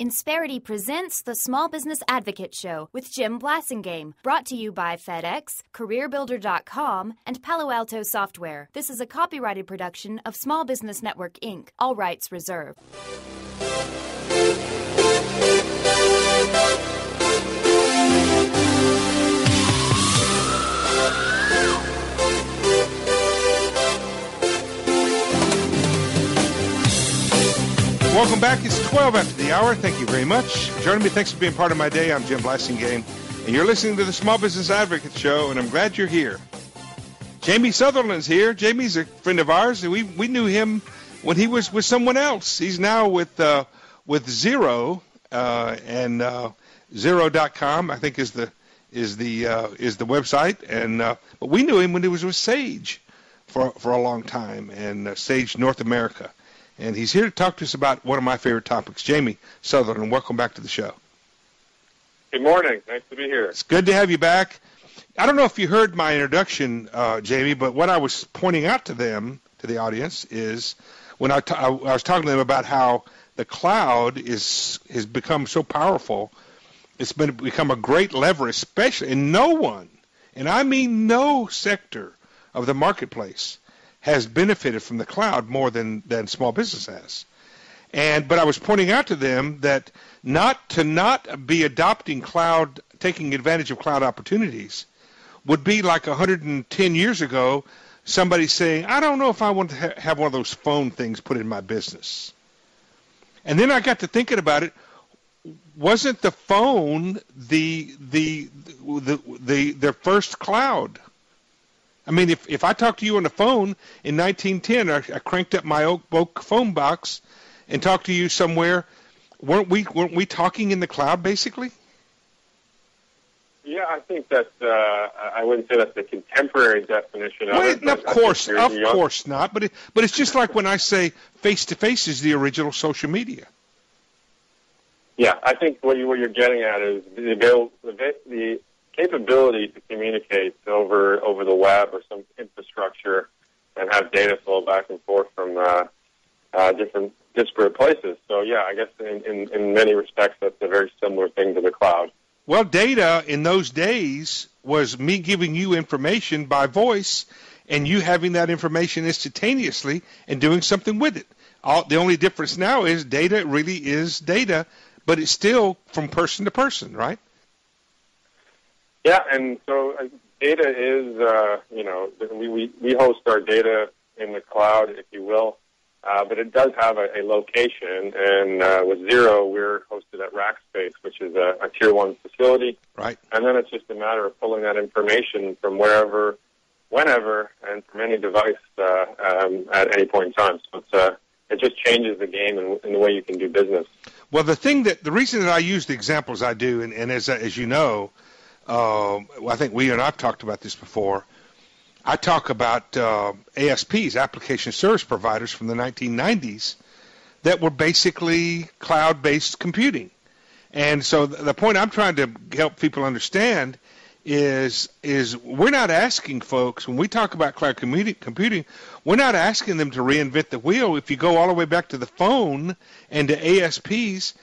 Insperity presents the Small Business Advocate Show with Jim Blasingame, brought to you by FedEx, CareerBuilder.com, and Palo Alto Software. This is a copyrighted production of Small Business Network, Inc., all rights reserved. Welcome back. It's 12 after the hour. Thank you very much for joining me. Thanks for being part of my day. I'm Jim Blasingame, and you're listening to the Small Business Advocate Show, and I'm glad you're here. Jamie Sutherland's here. Jamie's a friend of ours. We knew him when he was with someone else. He's now with Xero, and Xero.com, I think is the website. And but we knew him when he was with Sage for a long time, and Sage North America. And he's here to talk to us about one of my favorite topics. Jamie Sutherland, welcome back to the show. Good morning. Nice to be here. It's good to have you back. I don't know if you heard my introduction, Jamie, but what I was pointing out to them, to the audience, is when I was talking to them about how the cloud has become so powerful. It's become a great lever, especially, and no one, and I mean no sector of the marketplace has benefited from the cloud more than small business has. But I was pointing out to them that not be adopting cloud, taking advantage of cloud opportunities, would be like 110 years ago, somebody saying, I don't know if I want to have one of those phone things put in my business. And then I got to thinking about it. Wasn't the phone the first cloud? I mean, if I talked to you on the phone in 1910, I cranked up my oak phone box and talked to you somewhere. Weren't we talking in the cloud basically? Yeah, I think that I wouldn't say that's the contemporary definition of it. Of course not. But it's just like when I say face-to-face is the original social media. Yeah, I think what you're getting at is the capability to communicate over the web or some infrastructure and have data flow back and forth from different disparate places. So, yeah, I guess in many respects that's a very similar thing to the cloud. Well, data in those days was me giving you information by voice and you having that information instantaneously and doing something with it. The only difference now is data really is data, but it's still from person to person, right? Yeah, and so data is, we host our data in the cloud, if you will, but it does have a location, and with Xero, we're hosted at Rackspace, which is a Tier 1 facility. Right. And then it's just a matter of pulling that information from wherever, whenever, and from any device at any point in time. So it just changes the game in the way you can do business. Well, the reason that I use the examples I do, and as you know, I think we and I've talked about this before. I talk about ASPs, application service providers from the 1990s, that were basically cloud-based computing. And so the point I'm trying to help people understand is we're not asking folks, when we talk about cloud computing, we're not asking them to reinvent the wheel. If you go all the way back to the phone and to ASPs,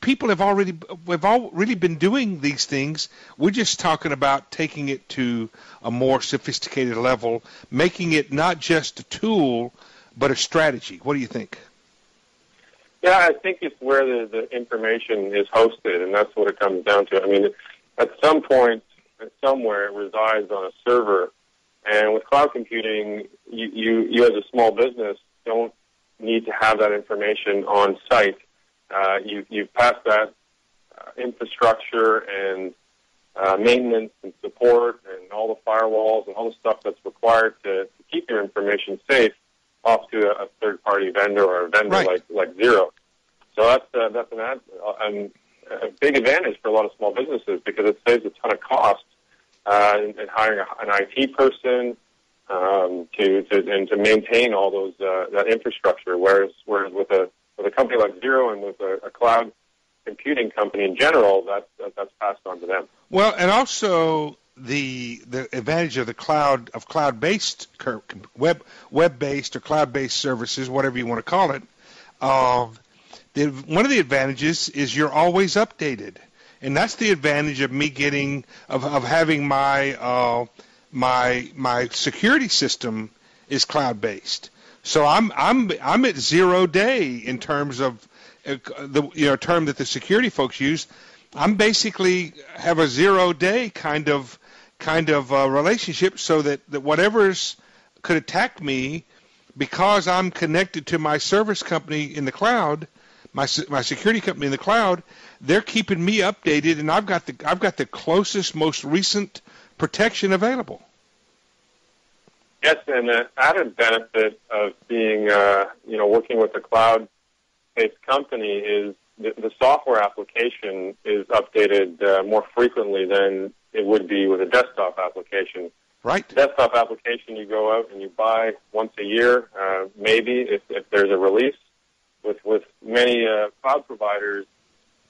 people we've already been doing these things. We're just talking about taking it to a more sophisticated level, making it not just a tool, but a strategy. What do you think? Yeah, I think it's where the information is hosted, and that's what it comes down to. I mean, at some point, somewhere, it resides on a server, and with cloud computing, you as a small business don't need to have that information on site. You've passed that infrastructure and maintenance and support and all the firewalls and all the stuff that's required to keep your information safe off to a third-party vendor or a vendor right. like Xero. So that's a big advantage for a lot of small businesses because it saves a ton of cost in hiring an IT person to maintain all those that infrastructure. Whereas with a company like Xero and with a cloud computing company in general, that's passed on to them. Well, and also the advantage of the cloud-based web-based or cloud-based services, whatever you want to call it, one of the advantages is you're always updated, and that's the advantage of me getting of having my my security system is cloud based. So I'm at 0 day in terms of the term that the security folks use. I'm basically have a 0 day kind of relationship, so that whatever's could attack me, because I'm connected to my service company in the cloud, my security company in the cloud. They're keeping me updated, and I've got the closest, most recent protection available. Yes, and the added benefit of being working with a cloud-based company is the software application is updated more frequently than it would be with a desktop application. Right. Desktop application, you go out and you buy once a year, maybe if there's a release. With many cloud providers,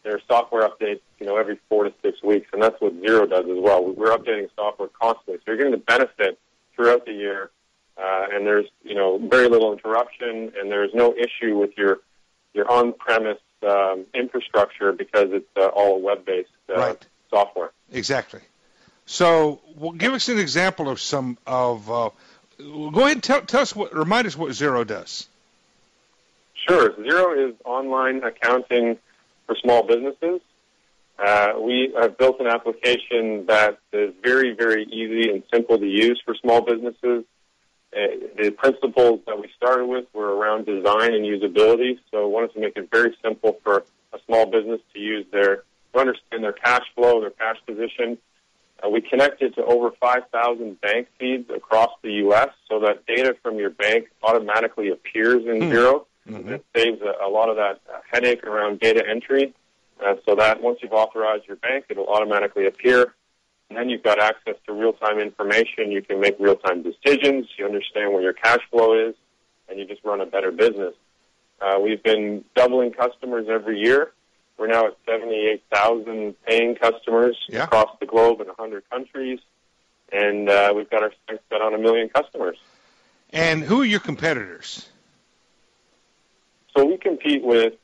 their software updates, every 4 to 6 weeks, and that's what Xero does as well. We're updating software constantly, so you're getting the benefit throughout the year, and there's very little interruption, and there's no issue with your on-premise infrastructure, because it's all web-based right. software. Exactly. So, give us an example of some of. Go ahead and tell us remind us what Xero does. Sure. Xero is online accounting for small businesses. We have built an application that is very, very easy and simple to use for small businesses. The principles that we started with were around design and usability, so we wanted to make it very simple for a small business to understand their cash flow, their cash position. We connected to over 5,000 bank feeds across the U.S. so that data from your bank automatically appears in Xero. Mm-hmm. It saves a lot of that headache around data entry, so that once you've authorized your bank, it will automatically appear. And then you've got access to real-time information. You can make real-time decisions. You understand where your cash flow is, and you just run a better business. We've been doubling customers every year. We're now at 78,000 paying customers across the globe in 100 countries, and we've got our sights set on 1 million customers. And who are your competitors? So we compete with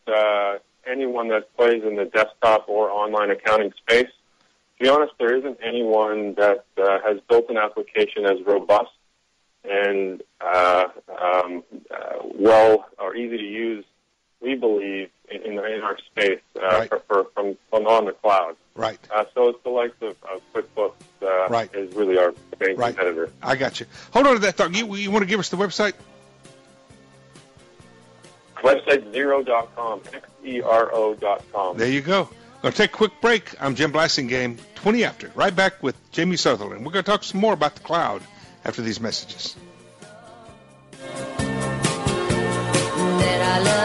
anyone that plays in the desktop or online accounting space. To be honest, there isn't anyone that has built an application as robust and well or easy to use, we believe, in our space right. from on the cloud. Right. So it's the likes of QuickBooks right. is really our main right. competitor. I got you. Hold on to that thought. You want to give us the website? Website Xero.com, Xero.com. There you go. Going to take a quick break. I'm Jim Blasingame, 20 after. Right back with Jamie Sutherland. We're going to talk some more about the cloud after these messages. That I love.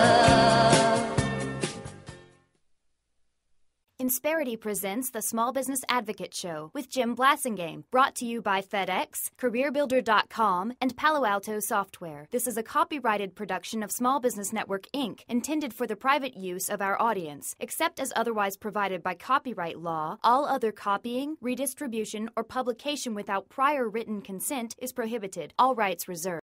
Insperity presents the Small Business Advocate Show with Jim Blasingame, brought to you by FedEx, CareerBuilder.com, and Palo Alto Software. This is a copyrighted production of Small Business Network, Inc., intended for the private use of our audience. Except as otherwise provided by copyright law, all other copying, redistribution, or publication without prior written consent is prohibited. All rights reserved.